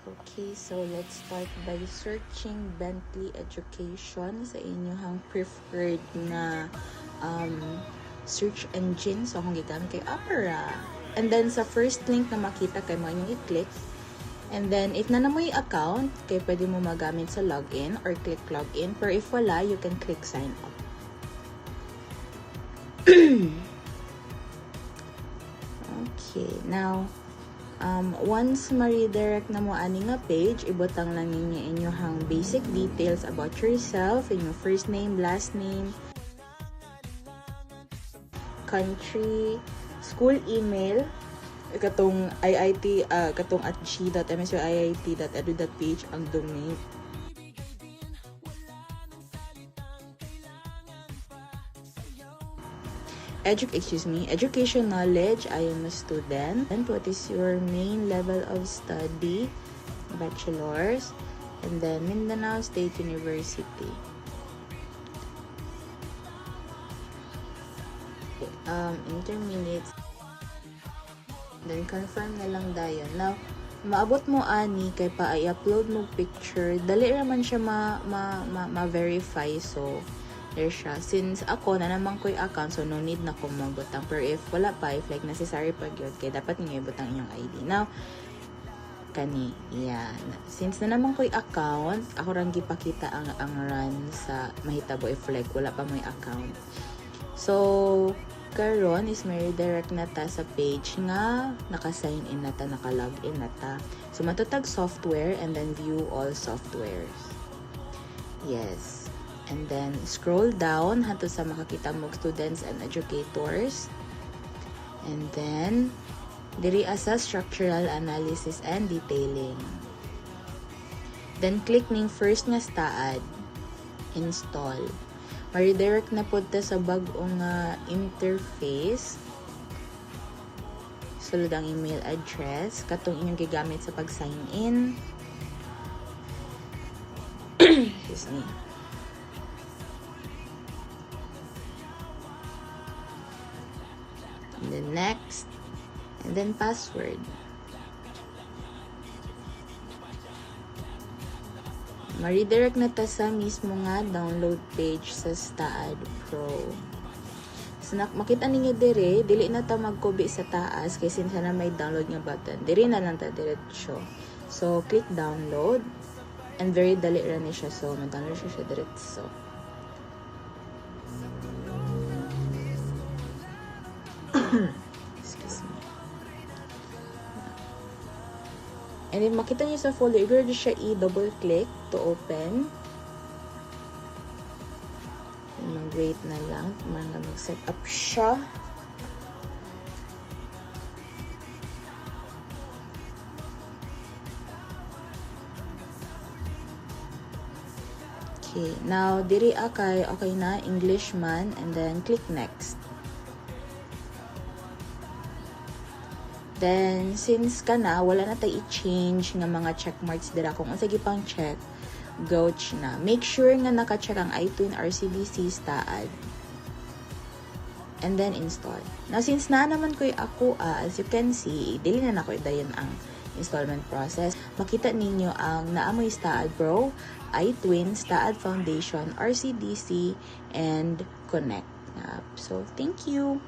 Okay, so let's start by searching Bentley Education sa inyong preferred na search engine. So, kung gigamit kay Opera. And then, sa first link na makita kay mo yung i-click. And then, if na mo yung account, kay pwede mo magamit sa login or click login. Pero if wala, you can click sign up. Okay, now, once ma-redirect na mo ani nga page, ibutang lang ninyo inyong basic details about yourself, inyong first name, last name, country, school email, katong IIT, katong at g.msuiit.edu.ph ang domain. Education knowledge, I am a student. And what is your main level of study? Bachelor's. And then Mindanao State University. Intermediate. Then confirm na lang dayon. Now, maabot mo ani kay pa i-upload mo picture, dali raman siya ma-verify. So there siya. Since ako na naman ko'y account, so no need na kong magbutang. Pero if wala pa, if like necessary pag yun, kaya dapat nyo ibutang inyong ID. Now, kani, yan. Since na naman ko'y account, ako rang gipakita ang run sa mahitabo if like wala pa may account. So, karon is may redirect na ta sa page nga naka-sign in na ta, naka-login na ta. So, matutag software and then view all softwares. Yes. And then, scroll down hato sa makakita mo students and educators. And then, diri asa structural analysis and detailing. Then, click ning first nga staad, install. Ma-redirect na po ta sa bagong interface. Sulod ang email address, katong inyong gigamit sa pag-sign in. Excuse me. And then next, and then password. Ma-redirect na ta sa mismo nga download page sa STAAD Pro. So, makita ninyo dire, dili na ta magkubi sa taas kasi since na may download nga button. Dire na lang ta diretso. So, click download and very dali ra ni siya. So, ma-download siya diretso. Excuse me. And then makita niyo sa folder, i-double siya double click to open. Mag-wait na lang. Mag-set up siya. Okay. Now, diri okay na, English man, and then click next. Then, since ka na, wala na tayo i-change ng mga check marks dira. Kung sige pang check, go na. Make sure nga naka-check ang iTunes RCBC STAAD. And then, install. Now, since na naman ko ako, as you can see, dili na ko dayon ang installment process. Makita ninyo ang naamoy STAAD Pro, iTwins, STAAD Foundation, RCDC, and Connect. So, thank you!